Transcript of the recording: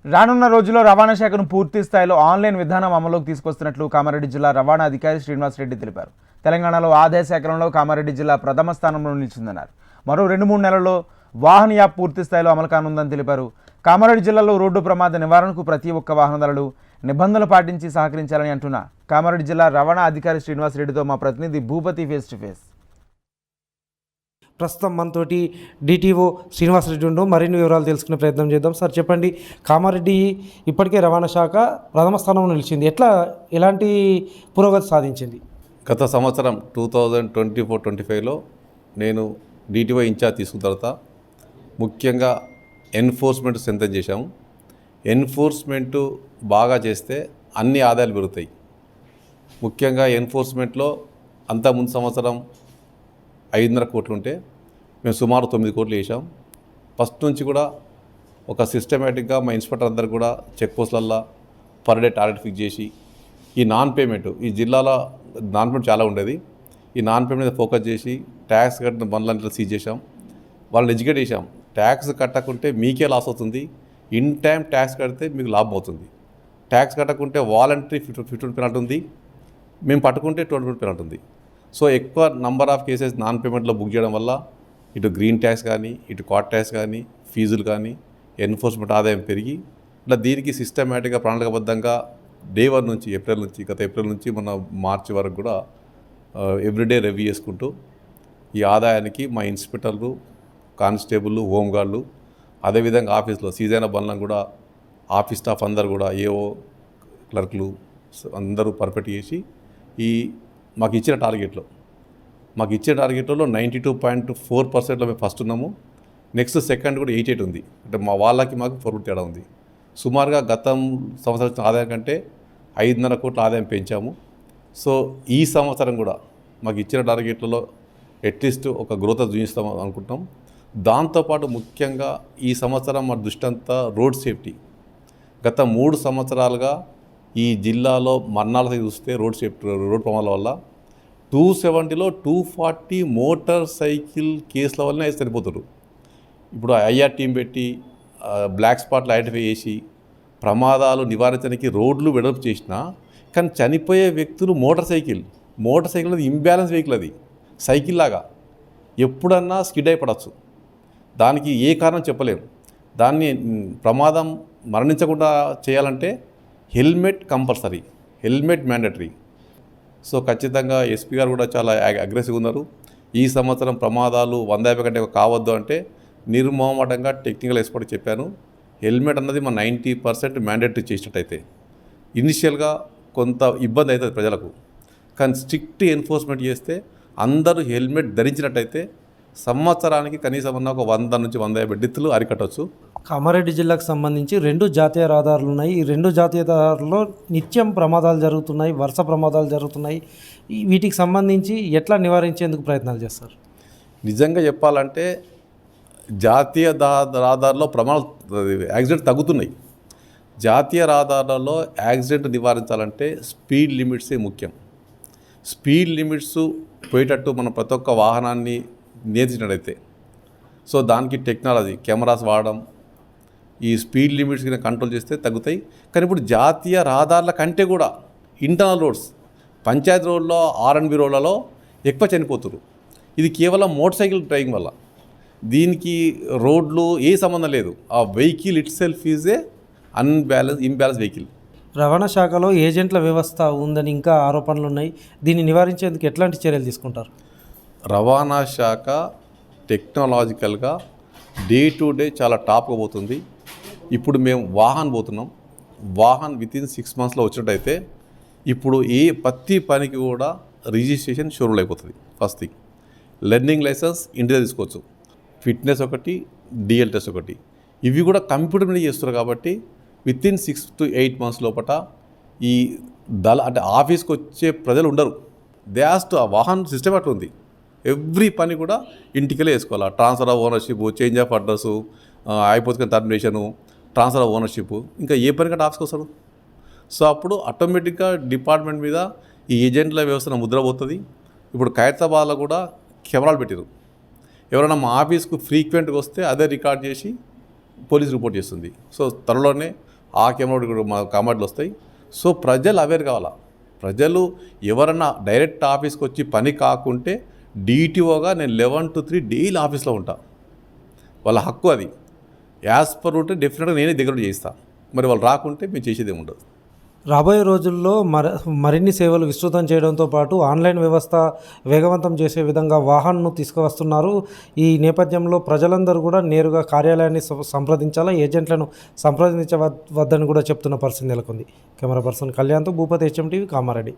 రానున్న రోజుల్లో రవాణా శాఖను పూర్తి స్థాయిలో ఆన్లైన్ విధానం అమలులోకి తీసుకొస్తున్నట్లు కామారెడ్డి జిల్లా రవాణా అధికారి శ్రీనివాస్ రెడ్డి తెలిపారు. తెలంగాణలో ఆదాయ సేకరణలో కామారెడ్డి జిల్లా ప్రథమ స్థానంలో నిలిచిందన్నారు. మరో 2-3 నెలల్లో వాహన్ యాప్ పూర్తి స్థాయిలో అమలు కానుందని తెలిపారు. కామారెడ్డి జిల్లాలో రోడ్డు ప్రమాద నివారణకు ప్రతి ఒక్క వాహనదారులు నిబంధనలు పాటించి సహకరించాలని అంటున్న కామారెడ్డి జిల్లా రవాణా అధికారి శ్రీనివాస్ రెడ్డితో మా ప్రతినిధి భూపతి ఫేస్ టు ఫేస్. ప్రస్తుతం మనతోటి డిటిఓ శ్రీనివాసరెడ్డి ఉండు మరిన్ని వివరాలు తెలుసుకునే ప్రయత్నం చేద్దాం. సార్ చెప్పండి, కామారెడ్డి ఇప్పటికే రవాణా శాఖ ప్రథమ స్థానంలో నిలిచింది, ఎలాంటి పురోగతి సాధించింది? గత సంవత్సరం 2024-25లో నేను డిటిఓ ఇన్ఛార్జ్ తీసుకున్న తర్వాత ముఖ్యంగా ఎన్ఫోర్స్మెంట్ స్ట్రెంథెన్ చేశాము. ఎన్ఫోర్స్మెంట్ బాగా చేస్తే అన్ని ఆదాయాలు పెరుగుతాయి. ముఖ్యంగా ఎన్ఫోర్స్మెంట్లో అంతకుముందు సంవత్సరం 5.5 కోట్లు ఉంటే మేము సుమారు 9 కోట్లు వేసాం. ఫస్ట్ నుంచి కూడా ఒక సిస్టమేటిక్గా మా ఇన్స్పెక్టర్ అందరు కూడా చెక్ పోస్టులల్లో పర్ డే టార్గెట్ ఫిక్స్ చేసి ఈ నాన్ పేమెంట్, ఈ జిల్లాలో నాన్ పేమెంట్ చాలా ఉండేది, ఈ నాన్ పేమెంట్ మీద ఫోకస్ చేసి ట్యాక్స్ కట్టిన బండ్లంతా సీజ్ చేసాం. వాళ్ళని ఎడ్యుకేట్ చేసాం. ట్యాక్స్ కట్టకుంటే మీకే లాస్ అవుతుంది, ఇన్ టైం ట్యాక్స్ కడితే మీకు లాభం అవుతుంది. ట్యాక్స్ కట్టకుంటే వాలంటరీ 50 పెనాల్టీ ఉంది, మేము పట్టుకుంటే 20 పెనాల్టీ ఉంది. సో ఎక్కువ నంబర్ ఆఫ్ కేసెస్ నాన్ పేమెంట్లో బుక్ చేయడం వల్ల ఇటు గ్రీన్ ట్యాక్స్ కానీ, ఇటు కాట్ ట్యాక్స్ కానీ, ఫీజులు కానీ, ఎన్ఫోర్స్మెంట్ ఆదాయం పెరిగి ఇట్లా దీనికి సిస్టమేటిక్గా ప్రణాళికబద్ధంగా డే 1 నుంచి గత ఏప్రిల్ నుంచి మన మార్చి వరకు కూడా ఎవ్రీడే రివ్యూ చేసుకుంటూ ఈ ఆదాయానికి మా ఇన్స్పెక్టర్లు, కానిస్టేబుళ్ళు, హోంగార్డులు, అదేవిధంగా ఆఫీస్లో సీజ్ అయిన బండ్లను కూడా ఆఫీస్ స్టాఫ్ అందరు కూడా ఏఓ క్లర్క్లు అందరూ పర్ఫెక్ట్ చేసి ఈ మాకు ఇచ్చిన టార్గెట్లో 92.4%లో మేము ఫస్ట్ ఉన్నాము. నెక్స్ట్ సెకండ్ కూడా 88 ఉంది. అంటే మాకు 4 తేడా ఉంది. సుమారుగా గతం సంవత్సరం ఆదాయం కంటే 5.5 కోట్ల ఆదాయం పెంచాము. సో ఈ సంవత్సరం కూడా మాకు ఇచ్చిన టార్గెట్లలో అట్లీస్ట్ ఒక గ్రోత్ చూపిస్తాం అనుకుంటున్నాం. దాంతోపాటు ముఖ్యంగా ఈ సంవత్సరం మా దృష్టి అంతా రోడ్ సేఫ్టీ. గత 3 సంవత్సరాలుగా ఈ జిల్లాలో మరణాలతో చూస్తే రోడ్ ప్రమాదాల వల్ల 270లో 240 మోటార్ సైకిల్ కేసుల వల్లనే సరిపోతారు. ఇప్పుడు ఐఆర్ టీం పెట్టి బ్లాక్ స్పాట్లు ఐడెంటిఫై చేసి ప్రమాదాలు నివారించడానికి రోడ్లు వెడల్పు చేసినా కానీ చనిపోయే వ్యక్తులు మోటార్ సైకిల్ అనేది ఇంబ్యాలెన్స్ వెహికల్, అది సైకిల్ లాగా ఎప్పుడన్నా స్కిడ్ అయిపడవచ్చు. దానికి ఏ కారణం చెప్పలేము. దాన్ని ప్రమాదం మరణించకుండా చేయాలంటే helmet compulsory, helmet mandatory. So ఖచ్చితంగా ఎస్పీ గారు కూడా చాలా అగ్రెసివ్గా ఉన్నారు. ఈ సంవత్సరం ప్రమాదాలు 150 కంటే కావద్దు అంటే నిర్మోహమాటంగా టెక్నికల్ ఎక్స్పర్ట్ చెప్పాను. హెల్మెట్ అన్నది మన 90% మ్యాండేటరీ చేసినట్టయితే ఇనిషియల్గా కొంత ఇబ్బంది అవుతుంది ప్రజలకు, కానీ స్ట్రిక్ట్ ఎన్ఫోర్స్మెంట్ చేస్తే అందరూ హెల్మెట్ ధరించినట్టయితే సంవత్సరానికి కనీసం ఒక 100 నుంచి 150 డెత్తులు అరికట్టవచ్చు. కామారెడ్డి జిల్లాకు సంబంధించి 2 జాతీయ రహదారులు ఉన్నాయి. ఈ 2 జాతీయ రహదారుల్లో నిత్యం ప్రమాదాలు జరుగుతున్నాయి, వరుస ప్రమాదాలు జరుగుతున్నాయి. వీటికి సంబంధించి ఎట్లా నివారించేందుకు ప్రయత్నాలు చేస్తారు? నిజంగా చెప్పాలంటే జాతీయ రహదారుల్లో యాక్సిడెంట్ తగ్గుతున్నాయి. జాతీయ రహదారులలో యాక్సిడెంట్ నివారించాలంటే స్పీడ్ లిమిట్సే ముఖ్యం. స్పీడ్ లిమిట్స్ పోయేటట్టు మనం ప్రతి ఒక్క వాహనాన్ని నియంత్రించినట్టయితే, సో దానికి టెక్నాలజీ కెమెరాస్ వాడడం, ఈ స్పీడ్ లిమిట్స్ కంట్రోల్ చేస్తే తగ్గుతాయి. కానీ ఇప్పుడు జాతీయ రహదారుల కంటే కూడా ఇంటర్నల్ రోడ్స్, పంచాయతీ రోడ్లో, ఆర్ఎన్బి రోడ్లలో ఎక్కువ చనిపోతున్నారు. ఇది కేవలం మోటార్ సైకిల్ డ్రైవింగ్ వల్ల. దీనికి రోడ్లు ఏ సంబంధం లేదు. ఆ vehicle it self is a imbalance vehicle. రవాణా శాఖలో ఏజెంట్ల వ్యవస్థ ఉందని ఇంకా ఆరోపణలు ఉన్నాయి. దీన్ని నివారించేందుకు ఎట్లాంటి చర్యలు తీసుకుంటారు? రవాణా శాఖ టెక్నాలజికల్గా డే టు డే చాలా టాప్గా పోతుంది. ఇప్పుడు మేము వాహన్ పోతున్నాం. వాహన్ వితిన్ 6 monthsలో వచ్చినట్టయితే ఇప్పుడు ప్రతి పనికి కూడా రిజిస్ట్రేషన్ షోరూల్ అయిపోతుంది. ఫస్ట్ థింగ్, లెర్నింగ్ లైసెన్స్ ఇంటిగా తీసుకోవచ్చు, ఫిట్నెస్ ఒకటి, డిఎల్ టెస్ట్ ఒకటి, ఇవి కూడా కంప్యూటర్ మీద చేస్తున్నారు. కాబట్టి వితిన్ 6 to 8 months లోపల ఈ అంటే ఆఫీస్కి వచ్చే ప్రజలు ఉండరు. దే హాస్ టు, ఆ వాహన్ సిస్టమ్ అట్లా ఉంది. ఎవ్రీ పని కూడా ఇంటికెళ్ళి వేసుకోవాలి. Transfer of ownership, change of address, అయిపోతున్న టర్మినేషను, ట్రాన్స్ఫర్ ఆఫ్ ఓనర్షిప్, ఇంకా ఏ పని కంటే ఆఫీస్కి వస్తాడు. సో అప్పుడు ఆటోమేటిక్గా డిపార్ట్మెంట్ మీద ఈ ఏజెంట్ల వ్యవస్థ ముద్ర పోతుంది. ఇప్పుడు ఖైరతాబాద్లో కూడా కెమెరాలు పెట్టారు. ఎవరైనా మా ఆఫీస్కు ఫ్రీక్వెంట్గా వస్తే అదే రికార్డ్ చేసి పోలీస్ రిపోర్ట్ చేస్తుంది. సో త్వరలోనే ఆ కెమెరా కూడా మా కామారెడ్డిలో వస్తాయి. సో ప్రజలు అవేర్ కావాలా. ప్రజలు ఎవరన్నా డైరెక్ట్ ఆఫీస్కి వచ్చి పని కాకుంటే డిటిఓగా నేను 11 to 3 డైలీ ఆఫీస్లో ఉంటా. వాళ్ళ హక్కు అది. యాజ్ పర్ ఉంటే డెఫినెట్గా నేనే దగ్గర చేయిస్తాను. మరి వాళ్ళు రాకుంటే మేము చేసేది ఏమి ఉండదు. రాబోయే రోజుల్లో మరిన్ని సేవలు విస్తృతం చేయడంతో పాటు ఆన్లైన్ వ్యవస్థ వేగవంతం చేసే విధంగా వాహన్ను తీసుకువస్తున్నారు. ఈ నేపథ్యంలో ప్రజలందరూ కూడా నేరుగా కార్యాలయాన్ని సంప్రదించాలా, ఏజెంట్లను సంప్రదించవద్దని కూడా చెప్తున్న పరిస్థితి నెలకొంది. కెమెరా పర్సన్ కళ్యాణ్తో భూపతి, HM టీవీ, కామారెడ్డి.